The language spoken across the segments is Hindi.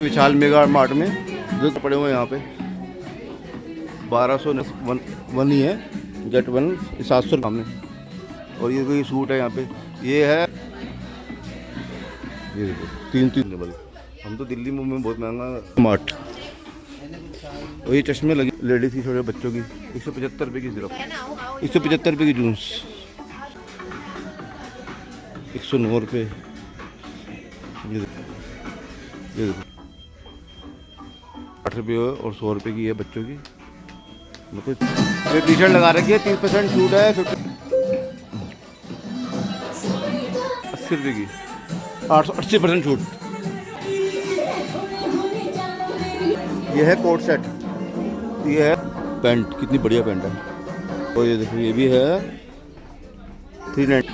विशाल मेगा मार्ट में जो पड़े हुए हैं यहाँ पे 1200 वन ही है, गेट वन 700 सामने। और ये कोई सूट है यहाँ पे, ये है ये देखो 3 लेवल। हम तो दिल्ली में बहुत महंगा मार्ट। और ये चश्मे लगे लेडीज़ की, छोटे बच्चों की 175 रुपये की, सिर्फ 175 रुपये की जून्स, 109 रुपये। ये देखो 8 रुपये और 100 रुपये की है बच्चों की। मतलब ये टी शर्ट लगा रखी है, 30% छूट है, 80 रुपये की, 80% छूट। ये है कोट सेट, ये है पैंट, कितनी बढ़िया पैंट है। और ये देखो ये भी है 390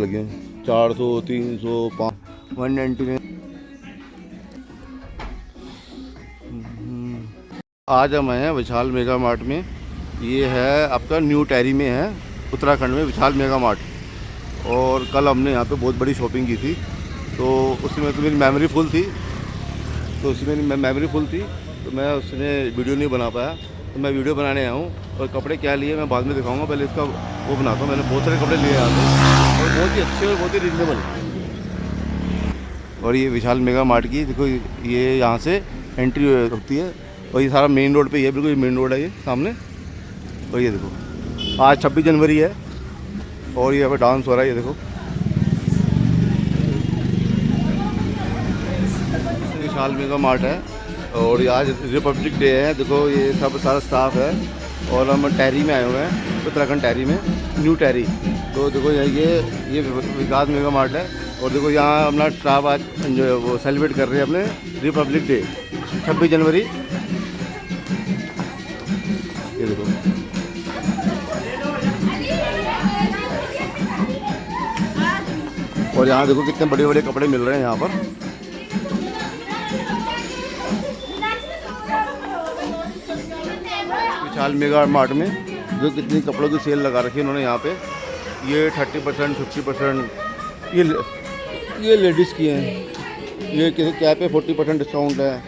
लगे, 400 300 190 में। आज हम हैं विशाल मेगा मार्ट में। ये है आपका न्यू टेहरी में है, उत्तराखंड में विशाल मेगा मार्ट। और कल हमने यहाँ पे बहुत बड़ी शॉपिंग की थी, तो उसमें तो मेरी मेमोरी फुल थी, तो मैं उसने वीडियो नहीं बना पाया, तो मैं वीडियो बनाने आया हूँ। और कपड़े क्या लिए मैं बाद में दिखाऊंगा, पहले इसका वो बनाता हूँ। मैंने बहुत सारे कपड़े लिए यहाँ पे और बहुत ही अच्छे और बहुत ही रिजनेबल। और ये विशाल मेगा मार्ट की देखो, ये यहाँ से एंट्री होती है और ये सारा मेन रोड पे ही है, बिल्कुल मेन रोड है ये सामने। और ये देखो आज 26 जनवरी है और ये यहाँ पे डांस हो रहा है, ये देखो विशाल मेगा मार्ट है। और ये आज रिपब्लिक डे है, देखो ये सब सारा स्टाफ है। और हम टेहरी में आए हुए हैं, उत्तराखंड टेहरी में, न्यू टेहरी। तो देखो ये विकास मेगा मार्ट है। और देखो यहाँ अपना स्टाफ आज जो वो सेलिब्रेट कर रहे हैं अपने रिपब्लिक डे 26 जनवरी। ये देखो और यहाँ देखो कितने बड़े बड़े कपड़े मिल रहे हैं यहाँ पर। विशाल मेगा मार्ट में जो कितनी कपड़ों की सेल लगा रखी है उन्होंने यहाँ पे, ये 30% 50%, ये लेडीज़ की हैं। ये किसी कैप पे 40% डिस्काउंट है।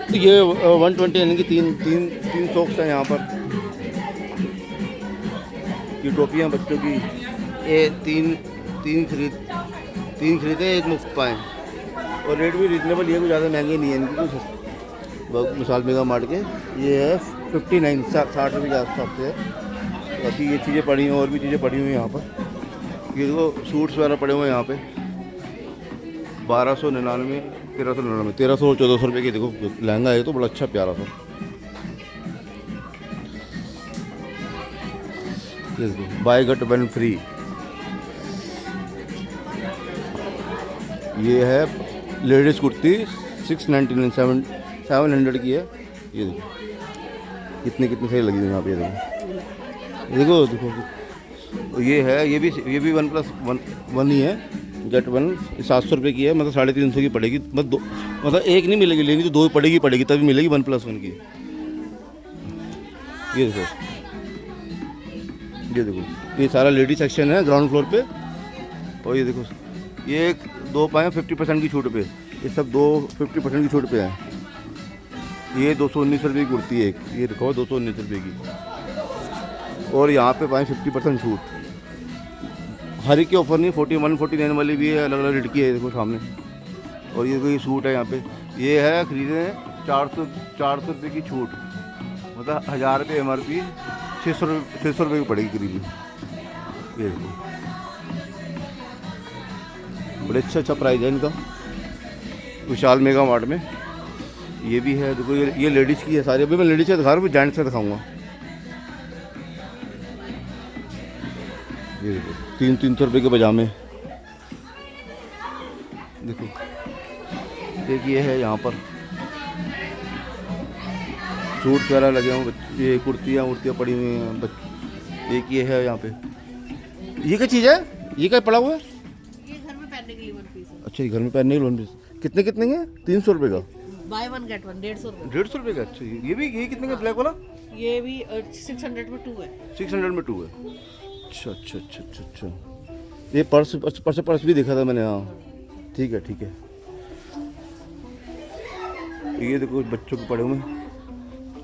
तो ये 120 यानी कि तीन सॉक्स हैं यहाँ पर। ये टोपियाँ बच्चों की, ये तीन खरीदे एक मुफ्त पाएँ। और रेट भी रिजनेबल, ये कोई ज़्यादा महंगे नहीं है इनकी कुछ। विशाल मेगा मार्ट के ये है 59 60 रुपये के आसपास से है। बाकी ये चीज़ें पड़ी हैं, और भी चीज़ें पड़ी हुई हैं यहाँ पर। ये देखो सूट्स वगैरह पड़े हुए हैं यहाँ पे 1299 1399 1300 और 1400 रुपये की। देखो लहंगा है तो बड़ा अच्छा प्यारा सा। ये देखो बाय गेट वन फ्री। ये है लेडीज़ कुर्ती 699 700 की है। ये देखो कितनी सही लगी है यहाँ पे। देखो ये है, ये भी 1+1 ही है, गेट वन 700 रुपये की है। मतलब 350 की पड़ेगी, मतलब एक नहीं मिलेगी, लेनी तो दो पड़ेगी तभी मिलेगी 1+1 की। ये देखो ये सारा लेडी सेक्शन है ग्राउंड फ्लोर पे। और ये देखो ये 2 पाए 50% की छूट पे, ये सब 50% की छूट पे है। ये 219 रुपये की कुर्ती है एक, ये देखो 219 रुपये की। और यहाँ पे पाए 50% छूट। हर एक के ऑफर नहीं, 41 49 वाली भी है, अलग अलग रेट की है, देखो सामने। और ये कोई सूट है यहाँ पे, ये है खरीदे 400 रुपये की छूट, मतलब 1000 रुपये MRP, 600 रुपये की पड़ेगी करीबी। ये देखो बड़े अच्छा प्राइस है इनका विशाल मेगा मार्ट में। ये भी है देखो, ये लेडीज़ की है सारी। अभी मैं लेडीज़ से दिखा रहा हूँ, जेंट्स से दिखाऊंगा। ये देखो 300 रुपये के पजामे। देखो एक ये है यहाँ पर सूट वगैरह लगे हुए, ये कुर्तियाँ पड़ी हुई हैं। एक ये है यहाँ पे, ये क्या चीज़ है, ये क्या पड़ा हुआ है? ये घर में पहनने के लिए वन पीस है। अच्छा ये घर में पहनने के लिए वन पीस। कितने के 300 रुपये का? बाय वन गेट वन 150 रुपये। 150 रुपये का? अच्छा ये कितने का ब्लैक वाला? ये भी 600 में 2 है। 600 में 2 है। अच्छा। ये पर्स भी देखा था मैंने, हाँ ठीक है ठीक है। ये देखो बच्चों के पड़े हुए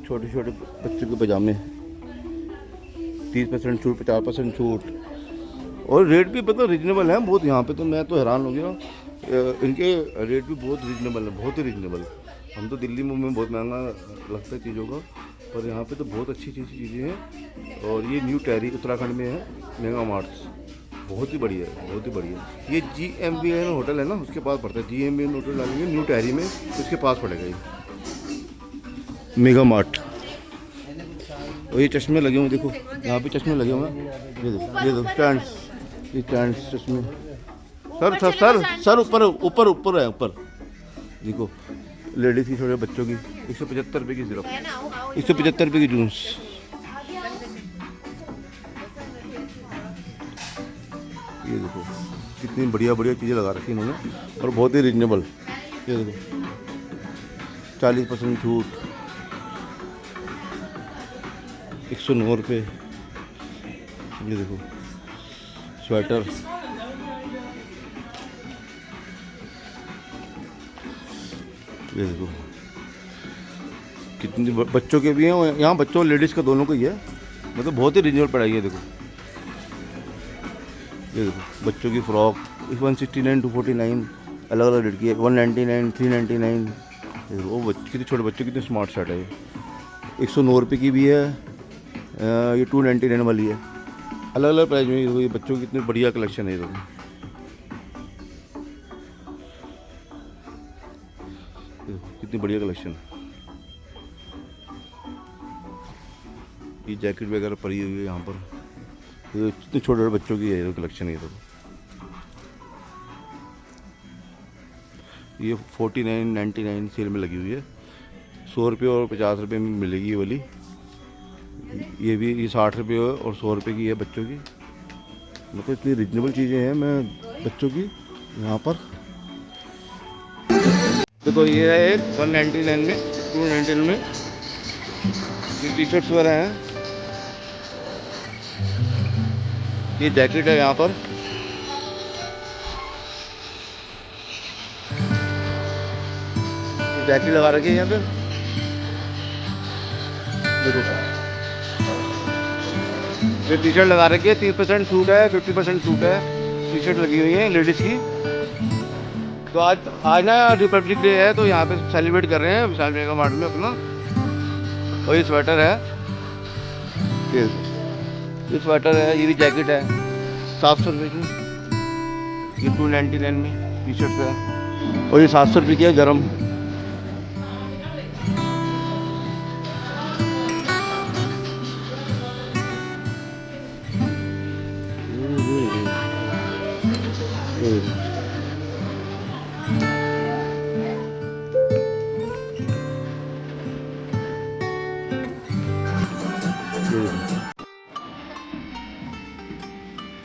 छोटे छोटे बच्चों के पजामे, 30% छूट, 50% छूट, और रेट भी मतलब रीजनेबल है बहुत। यहाँ पे तो मैं तो हैरान हो गया, इनके रेट भी बहुत रीजनेबल है, बहुत ही रीजनेबल। हम तो दिल्ली मुंबई में बहुत महंगा लगता है चीज़ों का, पर यहाँ पे तो बहुत अच्छी चीज़ें हैं। और ये न्यू टहरी उत्तराखंड में है, मेगा मार्ट्स, बहुत ही बढ़िया है, बहुत ही बढ़िया। ये GMBN होटल है ना, उसके पास पड़ता है। GMBN होटल डालेंगे न्यू टहरी में, उसके पास पड़ेगा ये मेगा मार्ट। और ये चश्मे लगे हुए देखो, यहाँ पे चश्मे लगे हुए हैं, ये देखो स्टैंड्स, ये स्टैंड्स चश्मे। सर सर सर सर ऊपर ऊपर ऊपर है, ऊपर देखो। लेडीज़ की, छोटे बच्चों की 175 रुपये की सिर्फ, 175 रुपये की जूस। ये देखो कितनी बढ़िया बढ़िया चीज़ें लगा रखी इन्होंने, और बहुत ही रीजनेबल। ये देखो 40% छूट, 109 रुपये। ये देखो स्वेटर, ये देखो कितनी बच्चों के भी हैं यहाँ, बच्चों और लेडीज़ का दोनों का ही है, मतलब बहुत ही रीजनेबल पड़ाई है। देखो ये देखो बच्चों की फ्रॉक 169 to 49, अलग अलग रेट की है, 199, 399। वो कितने छोटे बच्चों, कितने स्मार्ट शर्ट है ये। 109 रुपये की भी है, ये 299 वाली है, अलग अलग प्राइस में। ये बच्चों की कितनी बढ़िया कलेक्शन है। देखो कितनी बढ़िया कलेक्शन। ये जैकेट वगैरह पड़ी हुई है यहाँ पर, ये इतने छोटे छोटे बच्चों की है कलेक्शन। ये देखो ये 49.99 सेल में लगी हुई है, 100 रुपये और 50 रुपये में मिलेगी ये वाली। ये भी ये 60 रुपये और 100 रुपये की है बच्चों की, मतलब इतनी रीजनेबल चीज़ें हैं मैं बच्चों की यहाँ पर। देखो ये है एक 199 में, 299 में ये टी शर्ट्स वगैरह हैं। ये जैकेट है यहाँ पर, ये जैकेट लगा रखी है यहाँ पे। देखो ये टी शर्ट लगा रखी है, 30% छूट है, 50% छूट है, टी शर्ट लगी हुई है लेडीज़ की। तो आज ना रिपब्लिक डे है, तो यहाँ पे सेलिब्रेट कर रहे हैं विशाल मेगा मार्ट में अपना। और ये स्वेटर है, ये स्वेटर है, ये भी जैकेट है 700 रुपये की, ये 299 में टी शर्ट है। और ये 700 रुपये की है गरम।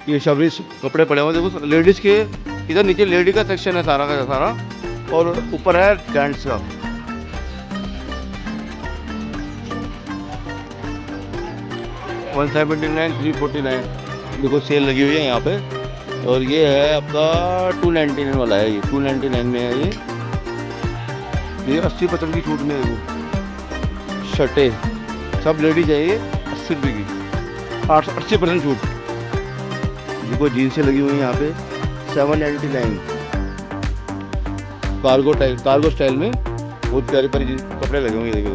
ये शबरी कपड़े पड़े हुए देखो लेडीज़ के। इधर नीचे लेडी का सेक्शन है सारा का सारा, और ऊपर है जेंट्स का। $179, $349 देखो सेल लगी हुई है यहाँ पे। और ये है आपका 299 वाला है, ये 299 में है ये 80% की छूट में है। वो शर्टें सब लेडीज है, ये 80 रुपये की, 80% छूट। देखो जीन्सें लगी हुई हैं यहाँ पे 799, कार्गो स्टाइल में, बहुत प्यारी प्यारी कपड़े लगे हुए हैं। देखो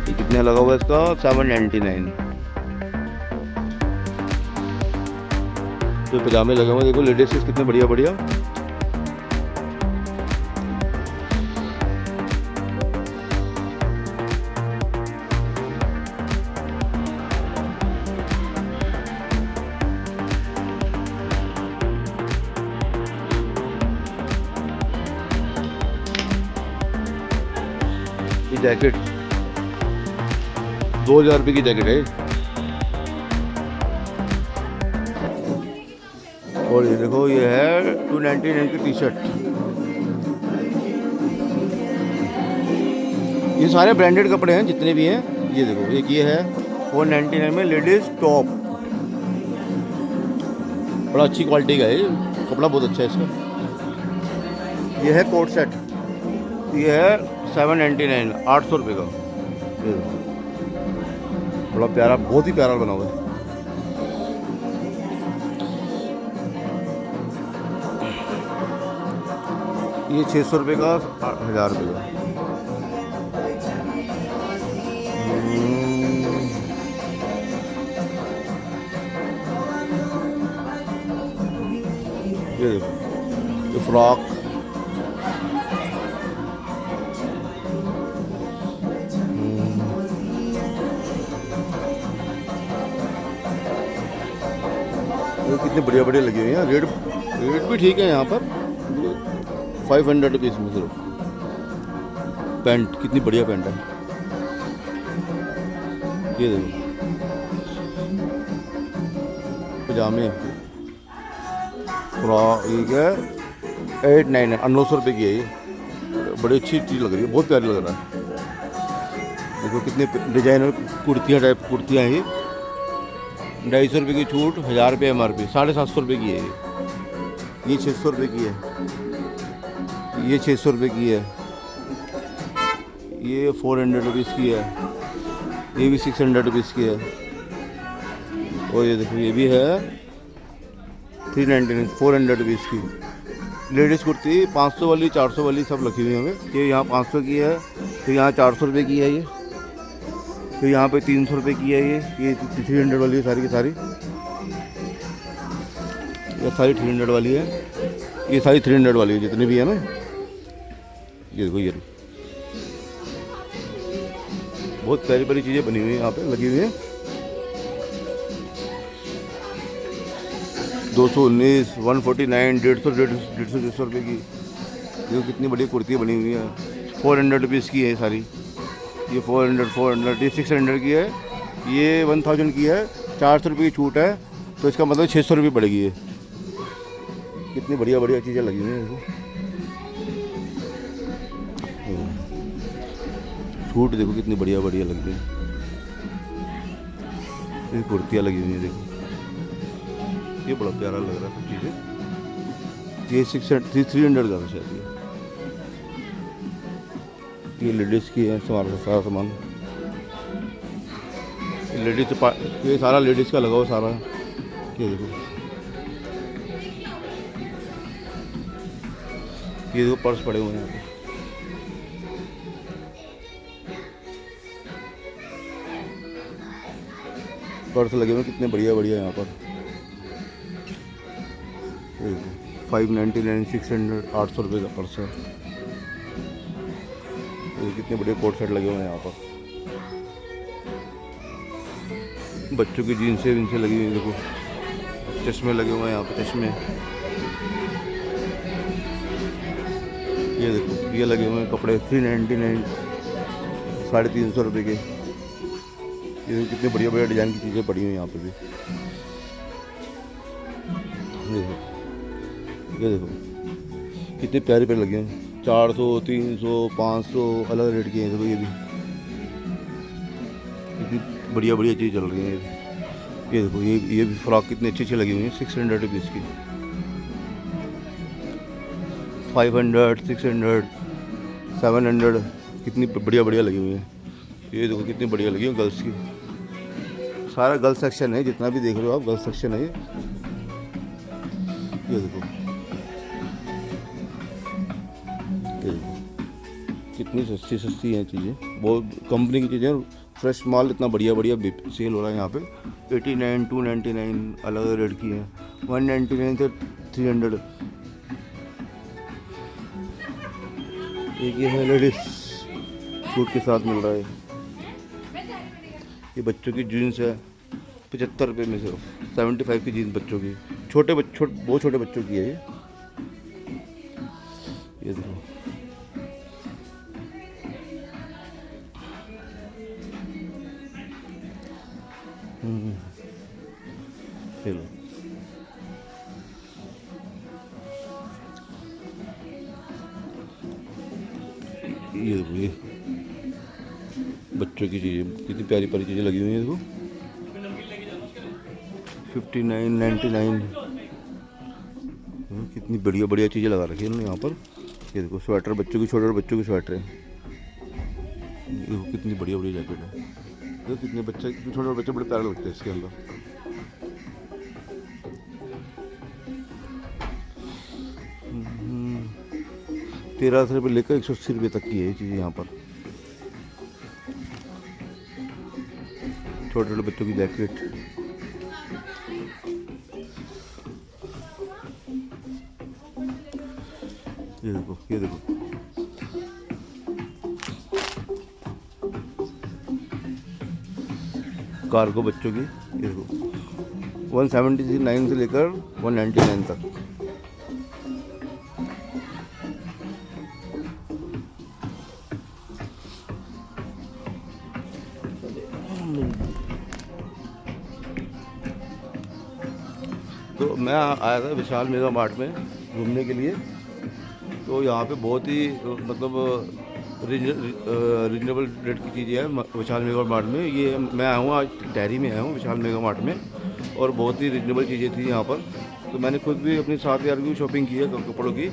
ये कितने लगा हुआ है इसका, 799। तो पजामे लगे हुए देखो लेडीज के कितने बढ़िया बढ़िया। ये जैकेट 2000 रुपये की जैकेट है। और ये देखो ये है 299 की टी शर्ट। ये सारे ब्रांडेड कपड़े हैं जितने भी हैं। ये देखो एक ये है 499 में लेडीज टॉप, बड़ा अच्छी क्वालिटी का है ये, कपड़ा बहुत अच्छा है इसका। ये है कोट सेट, ये है 799, 800 रुपये का। ये देखो, बड़ा प्यारा, बहुत ही प्यारा बना हुआ है। ये 600 रुपये का, 1000 रुपये का। ये देखो, ये फ्रॉक, ये कितने बढ़िया बढ़िया लगे हुए हैं। रेट भी ठीक है यहाँ पर, 500 रुपीज़ में सिर्फ। पैंट कितनी बढ़िया पैंट है, ये देखो। पजामे, फ्रॉक, ये क्या है, 899, 900 रुपये की है ये। बड़ी अच्छी चीज़ लग रही है, बहुत प्यारी लग रहा है। देखो कितने डिजाइनर कुर्तियाँ, टाइप कुर्तियाँ हैं ये। 250 रुपये की छूट, 1000 रुपये MRP, 750 रुपये की है ये 600 रुपये की है, ये 600 रुपये की है, ये 400 रुपीज़ की है, ये भी 600 रुपीज़ की है। और ये देखो, ये भी है 399, 400 रुपीज़ की। लेडीज़ कुर्ती 500 वाली, 400 वाली सब रखी हुई है हमें। ये यहाँ 500 की है, फिर यहाँ 400 रुपये की है ये, फिर यहाँ पे 300 रुपये की है ये 300 वाली है सारी की सारी। ये सारी 300 वाली है, ये सारी 300 वाली है जितनी भी है ना। ये देखो, ये बहुत प्यारी प्यारी चीज़ें बनी हुई हैं यहाँ पे, लगी हुई हैं। 219, 149, 150 रुपये की। ये कितनी बड़ी कुर्तियाँ बनी हुई हैं। 400 रुपीज़ की है सारी, ये 400, ये 600 की है, ये 1000 की है, 400 रुपये की छूट है, तो इसका मतलब 600 रुपये पड़ेगी ये। कितनी बढ़िया बढ़िया चीज़ें लगी हुई हैं। छूट देखो कितनी बढ़िया बढ़िया लगी है, ये कुर्तियाँ लगी हुई हैं देखो, ये बड़ा प्यारा लग रहा है सब चीज़ें। ये 300 का शायद ये लेडीज़ की है, सारा सामान लेडीज़, ये सारा लेडीज़ का लगा हुआ सारा। ये देखो, ये देखो पर्स पड़े हुए हैं यहाँ पे। पर्स लगे हुए कितने बढ़िया बढ़िया यहाँ पर। 599, 600, 800 रुपये का पर्स है। ये कितने बड़े कोट सेट लगे हुए हैं यहाँ पर। बच्चों की जीन्सें विंसें लगी हुई हैं देखो, चश्मे लगे हुए हैं यहाँ पे, चश्मे। ये देखो, ये लगे हुए हैं कपड़े 399, 350 रुपये के। ये कितने बढ़िया बढ़िया डिज़ाइन की चीज़ें पड़ी हुई हैं यहाँ पे भी। ये देखो कितने प्यारे प्यारे लगे हैं, 400, 300, 500 अलग रेट के हैं देखो। ये भी कितनी बढ़िया बढ़िया चीज़ चल रही है। ये देखो, ये भी फ्रॉक कितनी अच्छी अच्छी लगी हुई है, 600 रुपीज़ की। 500, 600, 700, कितनी बढ़िया बढ़िया लगी हुई है। ये देखो कितनी बढ़िया लगी है गर्ल्स की। सारा गर्ल्स सेक्शन है, जितना भी देख रहे हो आप गर्ल्स सेक्शन है ये देखो, कितनी सस्ती सस्ती हैं चीज़ें, बहुत कंपनी की चीज़ें। फ्रेश माल इतना बढ़िया बढ़िया सेल हो रहा है यहाँ पे। 89, 299 अलग अलग रेट की हैं, 199 से 300। एक ये है लेडीज सूट के साथ मिल रहा है। ये बच्चों की जीन्स है 75 रुपये में सिर्फ, 75 की जीन्स बच्चों की, बहुत छोटे बच्चों की है ये देखो। चलो ये देखो, ये बच्चों की चीज़ें कितनी प्यारी प्यारी चीज़ें लगी हुई हैं देखो। 59, 99, इतनी बढ़िया बढ़िया चीज़ें लगा रखी है इन्होंने यहाँ पर। ये देखो स्वेटर, बच्चों की, छोटे बच्चों की स्वेटर है। देखो कितनी बढ़िया बढ़िया जैकेट है। देखो कितने बच्चे, छोटे बच्चे बड़े प्यारे लगते हैं इसके अंदर। 1300 रुपये लेकर 180 रुपये तक की है ये चीज़ यहाँ पर। छोटे छोटे बच्चों की जैकेट। ये देखो, ये देखो, कार्गो बच्चों की। ये देखो 179 से लेकर 199 तक। तो मैं आया था विशाल मेगा मार्ट में घूमने के लिए। तो यहाँ पे बहुत ही मतलब रीजनेबल रेट की चीज़ें हैं विशाल मेगा मार्ट में। ये मैं आया हूँ आज डेयरी में आया हूँ विशाल मेगा मार्ट में, और बहुत ही रीजनेबल चीज़ें थी यहाँ पर। तो मैंने खुद भी अपनी 7,000 की शॉपिंग की है कपड़ों की।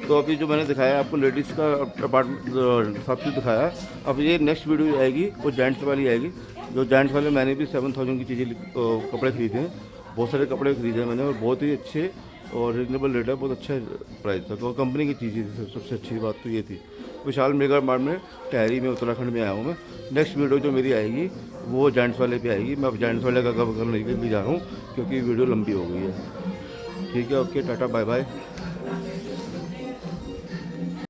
तो अभी जो मैंने दिखाया आपको लेडीज़ का अपार्टमेंट सब कुछ दिखाया। अब ये नेक्स्ट वीडियो आएगी वो जेंट्स वाली आएगी। जो जेंट्स वाले मैंने भी 7,000 की चीज़ें कपड़े खरीदे हैं, बहुत सारे कपड़े खरीदे हैं मैंने, और बहुत ही अच्छे और रिजनेबल रेट है, बहुत अच्छा प्राइस था। और कंपनी की चीज़ें थी। सबसे अच्छी बात तो ये थी। विशाल मेगा मार्ट में टहरी में उत्तराखंड में आया हूँ मैं। नेक्स्ट वीडियो जो मेरी आएगी वो जेंट्स वाले पे आएगी। मैं अब जेंट्स वाले का कवर करने के लिए जा रहा हूँ क्योंकि वीडियो लंबी हो गई है। ठीक है, ओके, टाटा बाय बाय।